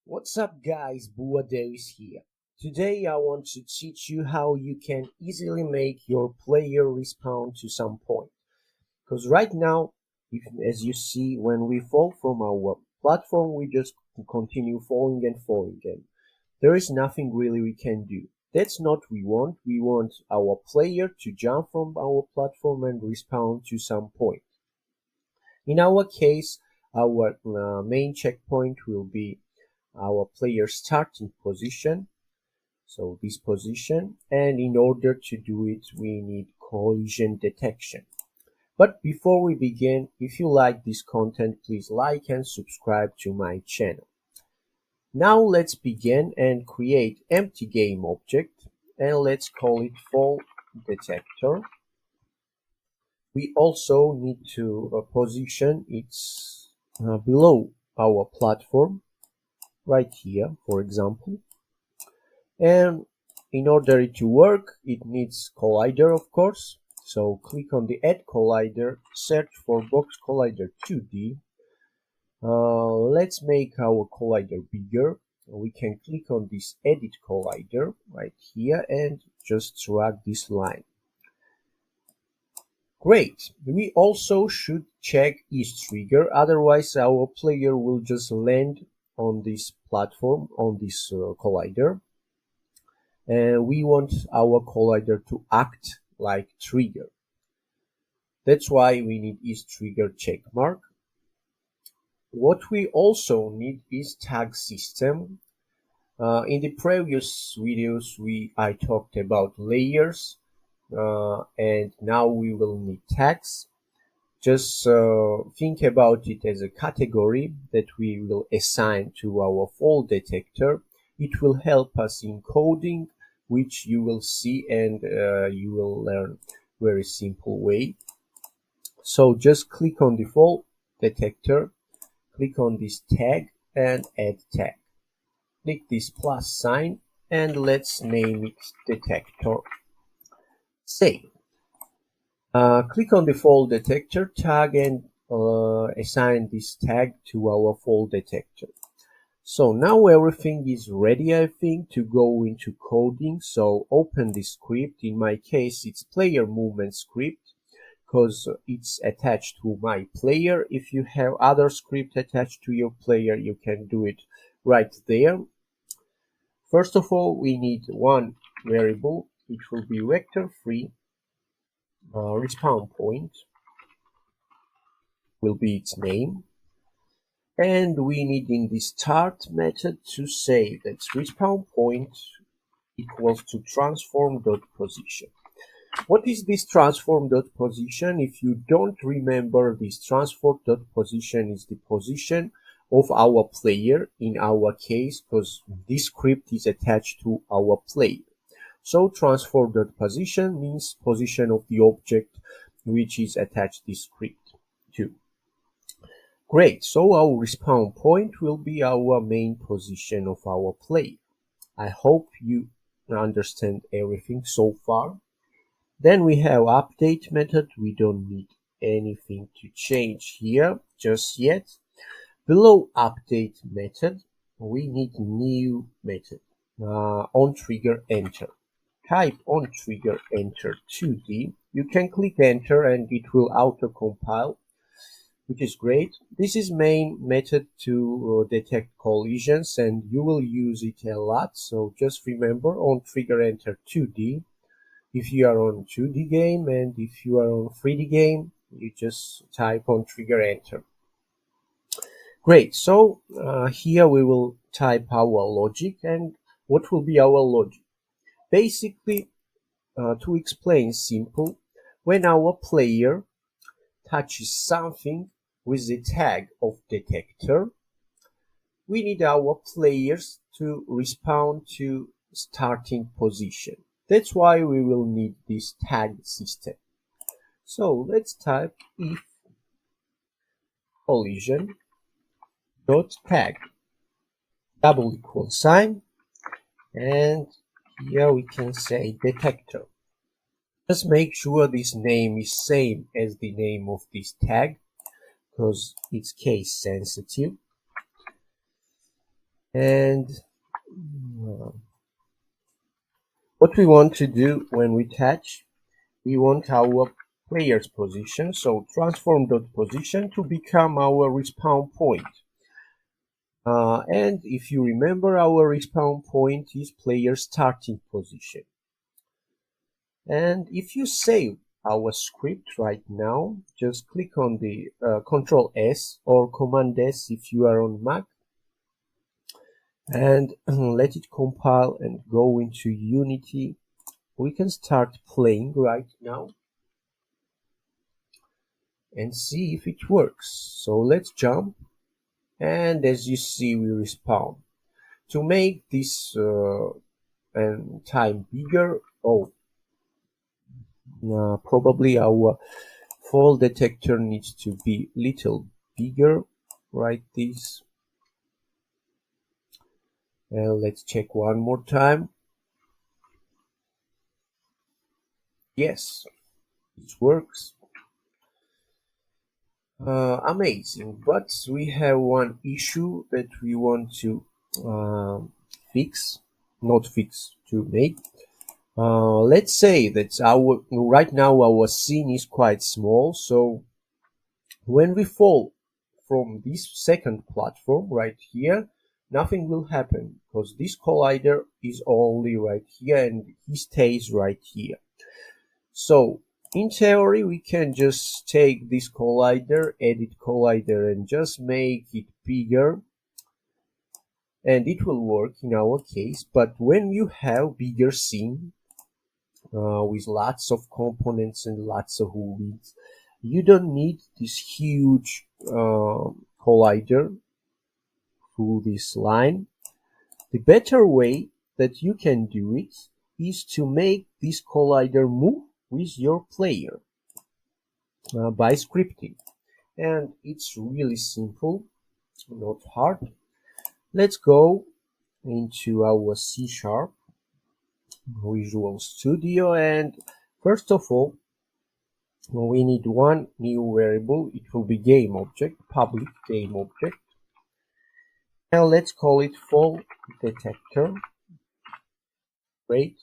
What's up guys, Bua Davis here. Today I want to teach you how you can easily make your player respawn to some point. Because right now, as you see, when we fall from our platform, we just continue falling and falling and there is nothing really we can do. That's not what we want. We want our player to jump from our platform and respawn to some point. In our case, our main checkpoint will be our player starting position, so this position, and in order to do it we need collision detection. But before we begin, if you like this content, please like and subscribe to my channel. Now let's begin and create empty game object, and let's call it fall detector. We also need to position it below our platform, right here, for example. And in order it to work, it needs collider, of course. So click on the add collider, search for box collider 2D. Let's make our collider bigger. We can click on this edit collider right here and just drag this line. Great. We also should check is trigger, otherwise our player will just land on this platform, on this collider, and we want our collider to act like trigger. That's why we need is trigger check mark. What we also need is tag system. In the previous videos I talked about layers, and now we will need tags. Just think about it as a category that we will assign to our fall detector. It will help us in coding, which you will see and you will learn very simple way. So just click on the fall detector, click on this tag and add tag. Click this plus sign and let's name it detector. Save. Click on the fall detector tag and assign this tag to our fall detector. So now everything is ready, I think, to go into coding. So open the script. In my case, it's player movement script because it's attached to my player. If you have other script attached to your player, you can do it right there. First of all, we need one variable. It will be vector free. Respawn point will be its name, and we need in the start method to say that respawn point equals to transform.position. What is this transform.position? If you don't remember, this transform.position is the position of our player in our case, because this script is attached to our player. So transform.position means position of the object which is attached this script to. Great, so our respawn point will be our main position of our player. I hope you understand everything so far. Then we have update method. We don't need anything to change here just yet. Below update method, we need new method, on trigger enter. Type on trigger enter 2D. You can click enter and it will auto compile, which is great. This is main method to detect collisions and you will use it a lot. So just remember on trigger enter 2D. If you are on 2D game and if you are on 3D game, you just type on trigger enter. Great. So here we will type our logic, and what will be our logic? Basically, to explain simple, when our player touches something with the tag of detector, we need our players to respawn to starting position. That's why we will need this tag system. So let's type if collision dot tag double equal sign, and here we can say detector. Just make sure this name is same as the name of this tag because it's case sensitive. And what we want to do when we attach, we want our player's position, so transform.position to become our respawn point. And if you remember, our respawn point is player starting position. And if you save our script right now, just click on the Control S or Command S if you are on Mac, and let it compile and go into Unity. We can start playing right now and see if it works. So let's jump, and as you see, we respawn. To make this time bigger, probably our fall detector needs to be little bigger, like this. And let's check one more time. Yes, it works. Amazing, but we have one issue that we want to to make. Let's say that right now our scene is quite small, so when we fall from this second platform right here, nothing will happen because this collider is only right here and he stays right here. So in theory, we can just take this collider, edit collider, and just make it bigger, and it will work in our case. But when you have bigger scene with lots of components and lots of widths, you don't need this huge collider through this line. The better way that you can do it is to make this collider move with your player by scripting, and it's really simple, not hard. Let's go into our C# Visual Studio, and first of all we need one new variable. It will be game object, public game object, and let's call it fall detector. Great.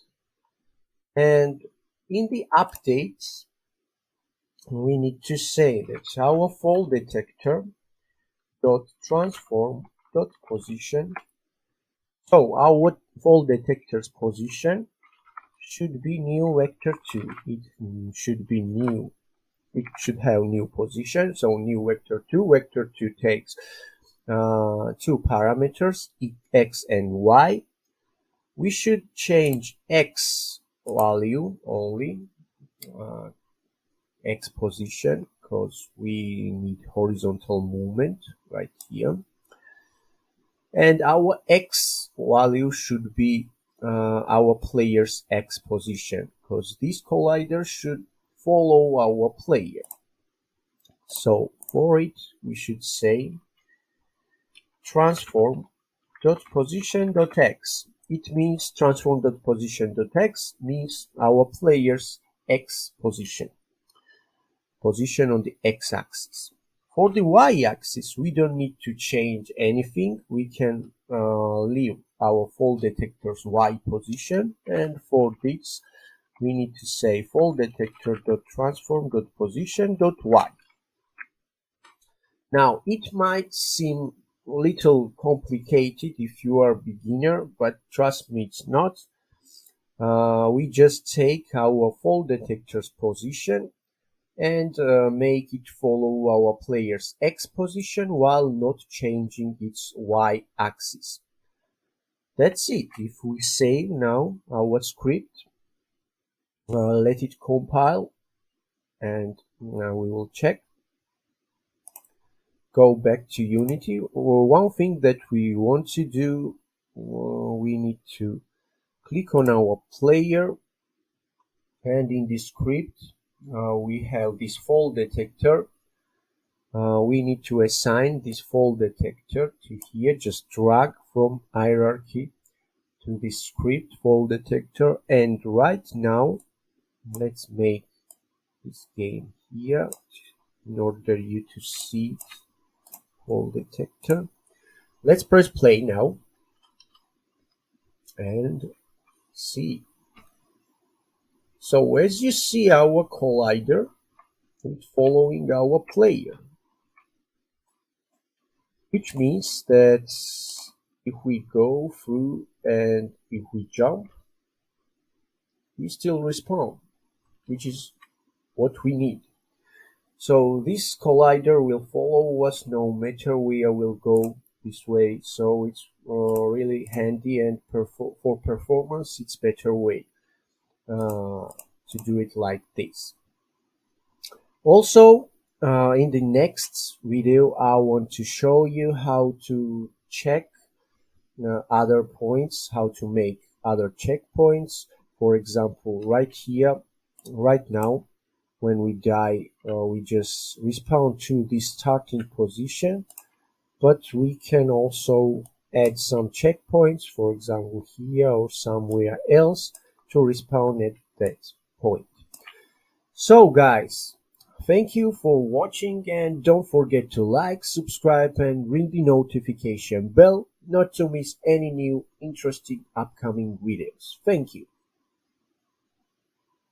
And in the updates, we need to say that our fall detector dot transform dot position. So our fall detector's position should be new vector 2. It should be new. It should have new position. So new vector 2. Vector 2 takes two parameters, x and y. We should change x value only, x position, because we need horizontal movement right here. And our x value should be our player's x position, because this collider should follow our player. So for it, we should say transform.position.x. It means transform.position.x means our player's x position on the x-axis. For the y-axis, we don't need to change anything. We can leave our fall detector's y position, and for this we need to say fall detector.transform.position.y. Now it might seem a little complicated if you are a beginner, but trust me, it's not. We just take our fall detector's position and make it follow our player's x position while not changing its y axis. That's it. If we save now our script, let it compile, and now we will check. Go back to Unity. One thing that we want to do, we need to click on our player, and in the script we have this fall detector. We need to assign this fall detector to here. Just drag from hierarchy to this script fall detector, and right now let's make this game here in order you to see fall detector. Let's press play now. and see. So as you see, our collider is following our player, which means that if we go through and if we jump, we still respawn, which is what we need. So this collider will follow us no matter where we'll go this way. So it's really handy, and for performance, it's better way to do it like this. Also, in the next video, I want to show you how to check other points, how to make other checkpoints. For example, right here, right now, when we die, we just respawn to the starting position, but we can also add some checkpoints, for example here or somewhere else, to respawn at that point. So guys, thank you for watching, and don't forget to like, subscribe, and ring the notification bell not to miss any new interesting upcoming videos. Thank you.